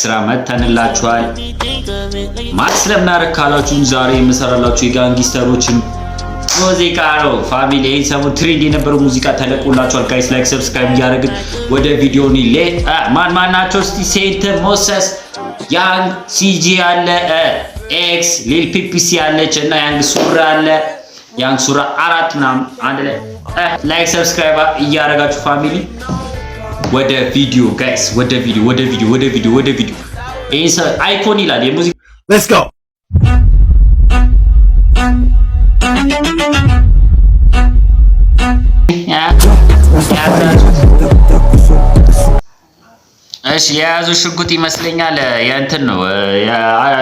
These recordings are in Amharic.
ስራ መተንላችኋል። ማክስ ለምን አረካላችሁ? ዛሬ የምሰራላችሁ የጋንግስተሮችን ሙዚቃ ነው። ፋሚሊ ሰሞን ትሬንድ የነበረው ሙዚቃ ተለቆላችኋል። ጋይስ ላይክ ሰብስክራይብ እያደረግን ወደ ቪዲዮ ኒሌ ማን ናቸው እስቲ? ሴንት ሞሰስ፣ ያንግ ሲጂ አለ፣ ኤክስ ሊል ፒፒሲ አለች እና ያንግ ሱራ አለ። ያንግ ሱራ አራት ምናምን አንድ ላይ ላይክ ሰብስክራይብ እያደረጋችሁ ፋሚሊ ወደ ቪዲዮ ጋይስ ወደ ቪዲዮ ኢንሳ አይኮን ይላል የሙዚቃ ሌትስ ጎ እሺ የያዙ ሽጉጥ ይመስለኛል የእንትን ነው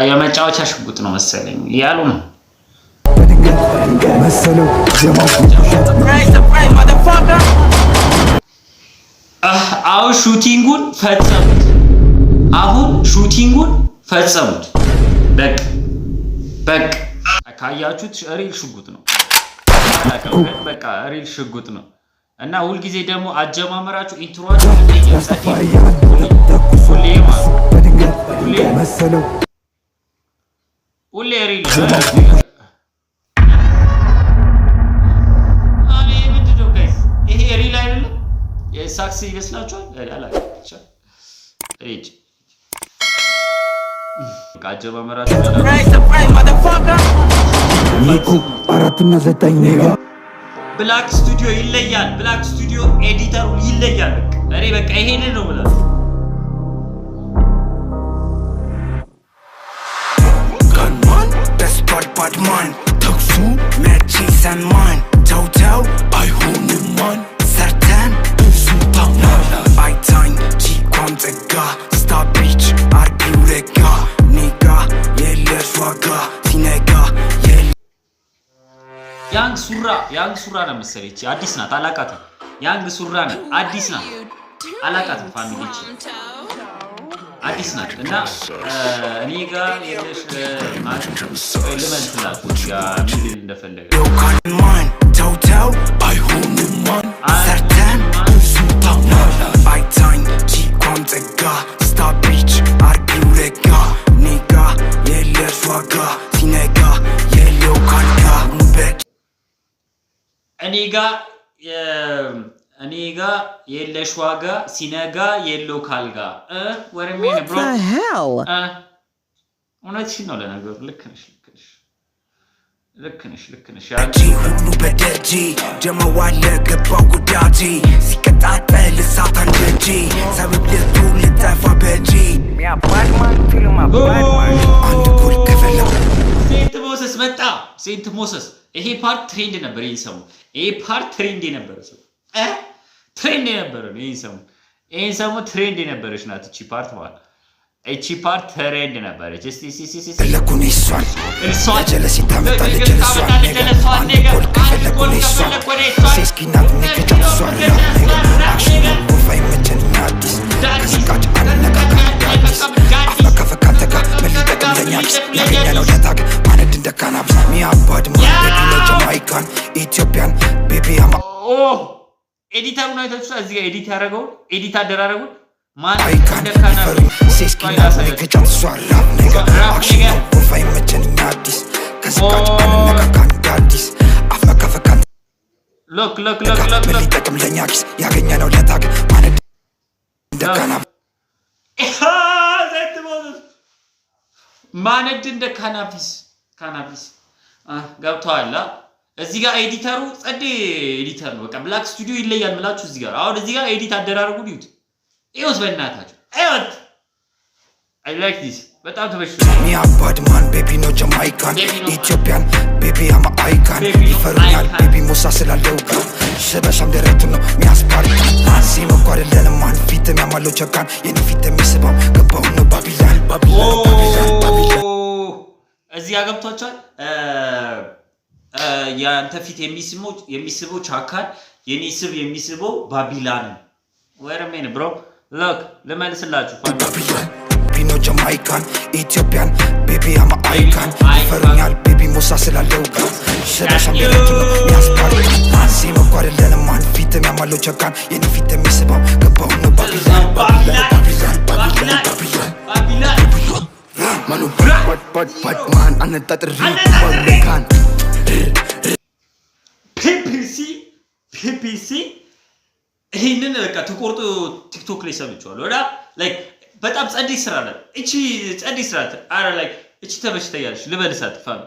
የመጫወቻ ሽጉጥ ነው መሰለኝ ያሉ ነው መሰለው አሁን ሹቲንጉን ፈጸሙት። በቃ ካያችሁት ሪል ሽጉጥ ነው። በቃ ሪል ሽጉጥ ነው እና ሁልጊዜ ደግሞ አጀማመራችሁ ኢንትሮአችሁ ሁሌ ሪል ይሄ ሪል አይደለም። የሳክስ ይመስላችኋል? አጀማመራችሁ አራትና ዘጠኝ ብላክ ስቱዲዮ ይለያል። ብላክ ስቱዲዮ ኤዲተሩ ይለያል። እኔ በቃ ይሄን ነው ብላ ጋንማን ደስፓርት ባድማን ተኩሱ መቼ ሰማን ተውተው አይሆንም ማን ሰርተን ብዙ ታውና አይታኝ ቺኳም ጠጋ ስታቢች አርጊው ረጋ ኔጋ የለሽ ዋጋ ሲነጋ ያንግ ሱራ ነው መሰለኝ። አዲስ ናት አላቃትም። ያንግ ሱራ ነው አዲስ ናት አላቃትም። ፋሚሊዎች አዲስ ናት እና እኔ ጋር የለሽ ልመልስላችሁ ምን እንደፈለገ ተውተው አይሆንም ማን ሰርተን ብዙ ታውና አይታኝ ቺኳም ጠጋ ስታቢች አርጊው ረጋ ኔጋ የለሽ ዋጋ ሲነጋ የለው ካልጋ እኔ ጋ የለሽ ዋጋ ሲነጋ የለው ካልጋ ወረሜን ብሮ እውነትሽን ነው። ለነገሩ ልክ ነሽ ሁሉ በደጂ ጀመዋለ ገባው ጉዳጂ ሲቀጣጠል እሳት አንደጂ ሰብብቱ ልጠፋ በጂ አንድ ጎል ከፈለው ሴንት ሞሰስ መጣ። ሴንት ሞሰስ ይሄ ፓርት ትሬንድ ነበር። ይሄን ሰሞን ይሄ ፓርት ትሬንድ የነበረ ሰው ትሬንድ የነበረ ነው። ይሄን ሰሞን ትሬንድ የነበረች ናት እቺ ፓርት ማለት እቺ ፓርት ትሬንድ ነበረች። እስቲ ለኩን ይሷል ለጀለሲ ታመጣለች ጀለሷን ጎል ከፈለኩን ይሷል ሴስኪናት ንከቻት ሷል አክሽን ቦፋይ መቸንኛ አዲስ ከስቃጭ አነቃቃ አዲስ አፍለከፈካንተጋ መሊጠቅም ለኛክስ ያገኘ ነው ለታግ ማነድ እንደካናብ ሚያባድ ቤቢ ነው ጀማይካን ኢትዮጵያን ቤቢ አማ ኤዲተሩን አይታችሁታ? እዚህ ጋር ኤዲት ያደረገውን ኤዲት አደራረጉን ማን እንደካናብ ሴስኪናት ንከቻት ሷል አክሽን ቦፋይ መቸንኛ አዲስ ከስቃጭ አነቃቃ አዲስ አፍለከፈካን ሎክ መሊጠቅም ለኛክስ ያገኘ ነው ለታግ ማነድ እንደካናብ ማነድ እንደ ካናቢስ ገብቷል። እዚህ ጋር ኤዲተሩ ጸዴ ኤዲተር ነው። በቃ ብላክ ስቱዲዮ ይለያል ምላችሁ እዚህ ጋር አሁን እዚህ ጋር ኤዲት አደራረጉን ይዩት በእናታችሁ እዩት። አይ ላይክ ዲስ በጣም ተበሽቷል። ሚያባድ ማን ቤቢ ነው ጀማይካን ኢትዮጵያን ቤቢ አማ አይካን ይፈሩኛል ቤቢ ሙሳ ስላለው ጋር ሸበሻም ደረቱ ነው ሚያስፓር አንሲ መቋደለን ማን ፊትም ያማለው ቸካን የኔ ፊት የሚስበው ገባው ነው ባቢላን እዚህ ጋር ገብቷቸዋል። ያንተ ፊት የሚስበው ቻካን የኔ ስብ የሚስበው ባቢላን ወረሜን ብሮ ሎክ ለማለስላችሁ ፒኖ ጀማይካን ኢትዮጵያን ቤቢ አማ አይካን ይፈሩኛል ቤቢ ሙሳ ስላለው ጋር ሸበሻም ደረቱ ነው ሚያስፓር አንሲ መቋደለን ማን ፊትም ያማለው ቸካን የኔ ፊት የሚስበው ገባው ነው ባቢላን Batman አነጣጥሪ ወልካን ፒፒሲ ይሄንን በቃ ተቆርጦ ቲክቶክ ላይ ሰምቻለሁ ወዳ ላይክ በጣም ጸዲ ስራ ነው እቺ ጸዲ ስራ አረ ላይክ እቺ ተበሽተያለሽ ልበልሳት ፋሚ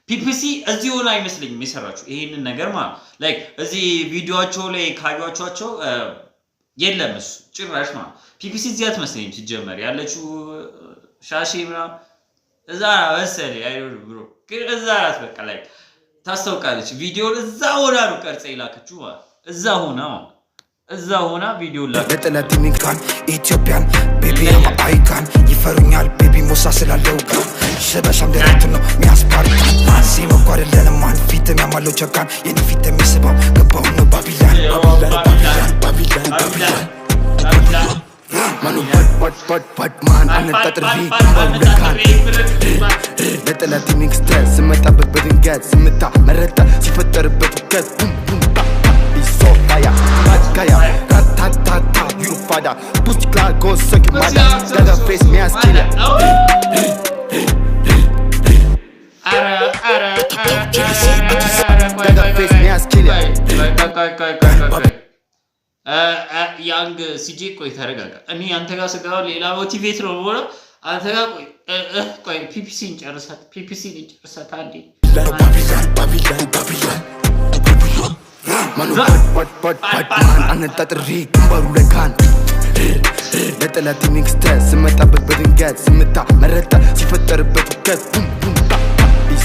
ፒፒሲ እዚህ ሆነ አይመስልኝም የሰራችሁ ይሄንን ነገር ማለት ላይክ እዚህ ቪዲዮአቸው ላይ ካያችኋቸው የለም እሱ ጭራሽ ማለት ፒፒሲ እዚህ አትመስለኝም ሲጀመር ያለችው ሻሺ ምናምን እዛ ወሰለ አይዶ ብሮ እዛ ራስ በቃ ላይክ ታስተውቃለች ቪዲዮን እዛ ሆና ነው ቀርጸ ይላከችው ማለት እዛ ሆና ቪዲዮ ላከ ለጥላት ሚካን ኢትዮጵያን ቤቢ አይካን ይፈሩኛል ቤቢ ሞሳ ስላለው ሸበሻም ደረት ነው ሚያስፓርክ ሲሞ ቋደለን ማን ፊትም ያማለው ቸካን የኔ ፊት የሚስበው ገባው ነው ባቢላን ማኑ ባትማን አነጣጥሪ ወልካን ለጥላት ሚክስ ስመጣበት በድንገት ስምታ መረጣ ሲፈጠርበት ውከት Sofaya, Matkaya, Ratatata, you father. Push class, go suck your mother. Gotta face me as killer. Gotta face me as killer. Young CJ कोई थरेगा अनी अंतगा से गाँव लेला मोटिवेट रो बोलो अंतगा कोई PPC इंचर साथ aunty Manu Batman አነጣጥሪ ወልካን ለጥላት ሚክስ ስመጣበት በድንገት ስምታ መረጣ ሲፈጠርበት ውከት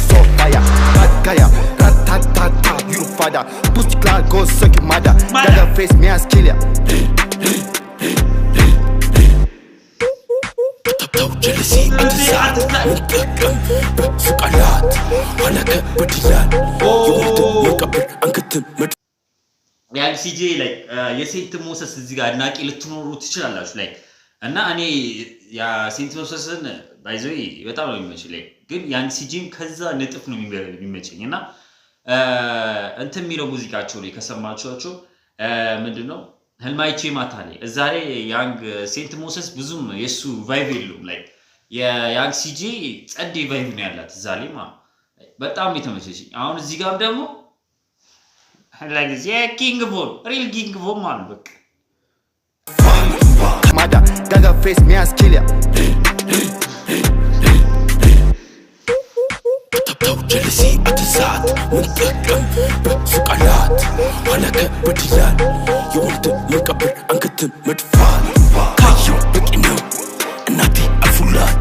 Sofaya, Matkaya, Ratatata, you father. Push class, go suck your mother. Gotta face me as killer. Jealousy أتزاد منطقة بسقالات أنا كبديان يومت مقبر أنكتم مد يعني CJ like የሴንት ሞሰስ እዚህ ጋር አድናቂ ልትኖሩ ትችላላችሁ like እና እኔ ያ ሴንት ሞሰስን ባይዘይ በጣም ነው የሚመችልኝ ግን ያን ሲጂም ከዛ ነጥፍ ነው የሚመቸኝ እና እንትን የሚለው ሙዚቃቸው ላይ ከሰማችኋቸው ምንድነው ህልማይቼ ማታ ላይ እዛ ላይ ያንግ ሴንት ሞሰስ ብዙም የሱ ቫይብ የለውም like የያንግ ሲጂ ጸዴ ቫይብ ነው ያላት እዛ ላይ ማለት በጣም የተመቸኝ አሁን እዚህ ጋር ደግሞ like ኪንግ ቮል ሪል ኪንግ ቮል ማለት በቃ ማዳ ዳጋ ፌስ ሚያስ ኪሊያ jealousy أتزاد منطقة بسقالات أنا كبديان يومت مقبر أنكتم مدفان كايو بكينو እናቴ አፉላት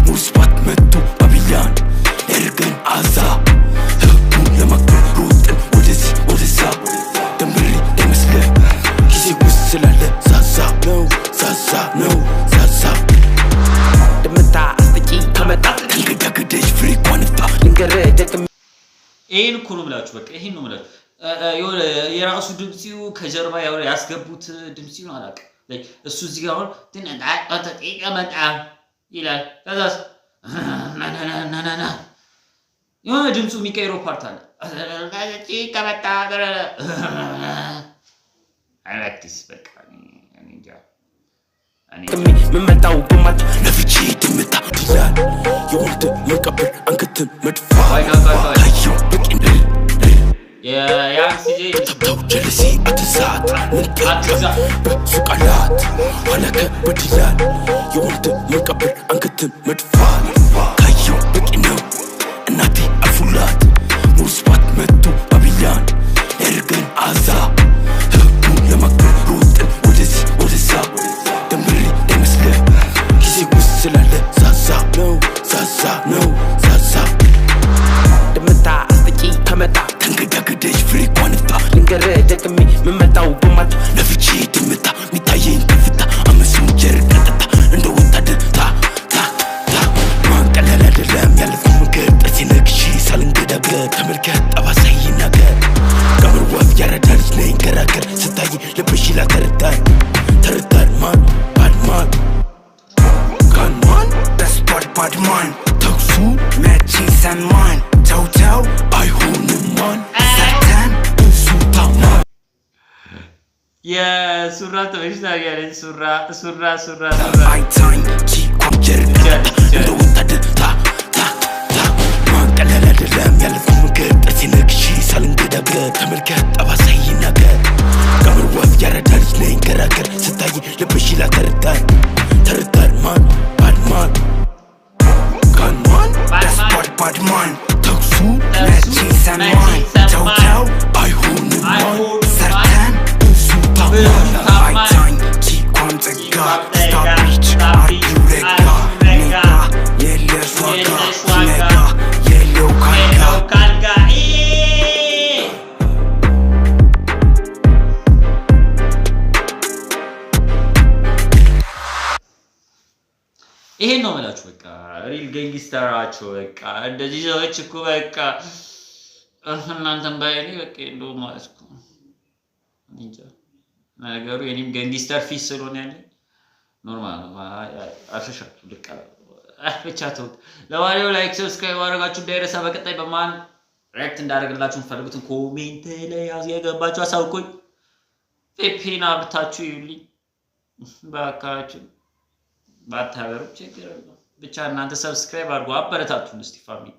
ሙስባት መጥቶ ባቢላን እርገን አዛ ህጉ ለማክበር ሩጥን ወደዛ ደምሪ ደመስለ ጊዜ ውስጥ ስላለ ዛዛ ነው ደምታ አስጥቂ ከመጣ ተንገዳገደሽ ፍሪኳንታ ልንገረ ደቅም ይሄን እኮ ነው ብላችሁ በቃ ይሄን ነው ማለት የራሱ ድምጽው ከጀርባ ያስገቡት ድምጽውን አላውቅም like እሱ እዚህ ጋር ትንና አጣጣ መጣ ይላል ከዛስ ናናናናና የሆነ ድምጹ የሚቀይረው ፓርት አለ አጣጣ ከመጣ አላክቲስ በቃ እኔ እንጃ ምን መጣው በማት ነፍቼ ድምታ ይላል የወልድ መቀበል አንከትም መድፋ ካዩ በቂን ያን ሲጂ jealousy أتزاد منطقة بسقالات أنا كبديان يومت مقبر أنكتم مدفان كايو بكينو እናቴ አፉላት ሙስባት መጥቶ ባቢላን እርገን አዛ ህጉ ለማክበር ሩጥን ወደዛ ደምሪ ደመስለ ጊዜ ውስጥ ስላለ ዛዛ ነው ደምታ አስጥቂ ከመጣ ተንገዳገደሽ ፍሪኳንታ ልንገረ ደቅሚ ምመጣው በማት ነፍቼ ድምታ ሚታየኝ ከፍታ አመስሙ ጀርቀጥታ እንደ ወጣደ ታ ማንቀለል አይደለም ያለፈው መንገድ ጥርሴ ነክሼ ሳልንገዳገር ተመልከት ጠባሳይ ነገር ቀብር ወፍ ያረዳልጅ ነኝ ገራገር ስታይ ልብሽ ላተረዳር ማን ባድማን ካንማን ባድማን ተኩሱ መቼ ሰማን ተውተው አይሆንም ማን ሰተን ብዙ ታማን የሱራ ተበሽታ ያለ ሱራ አይታኝ ቺኳም ጀርቀጥታ እንደ ወጣደ ታ ባድማን ተኩሱ መቼ ሰማን ተውተው አይሆንም ሰርተን ብዙ ታማኝ ቺኳም ጸጋ ስታቢች አዱረጋ ኔጋ የለሽ ዋጋ የለው ካልጋ ይሄን ነው ማለት በቃ ሪል ጋንግስተራቸው በቃ እንደዚህ ሰዎች እኮ በቃ እናንተም ባይኔ በቃ እንደው ማለት እኮ እንጃ ነገሩ የኔም ጋንግስተር ፊስ ስለሆነ ያለ ኖርማል ነው አፈሻቱ ልቃ ብቻ ተውት ለማንኛውም ላይክ ሰብስክራይብ አድርጋችሁ እንዳይረሳ በቀጣይ በማን ሪአክት እንዳደርግላችሁ ፈልጉትን ኮሜንት ላይ ያስገባችሁ አሳውቁኝ ፔፔና ብታችሁ ይሉኝ ባካችሁ ባታበሩ ችግር ብቻ እናንተ ሰብስክራይብ አድርጉ አበረታቱን እስቲ ፋሚሊ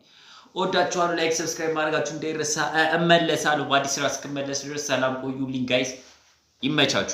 ወዳችኋለሁ ላይክ ሰብስክራይብ ማድረጋችሁ እንዳይረሳ እመለሳለሁ በአዲስ ስራ እስክመለስ ድረስ ሰላም ቆዩልኝ ጋይስ ይመቻችሁ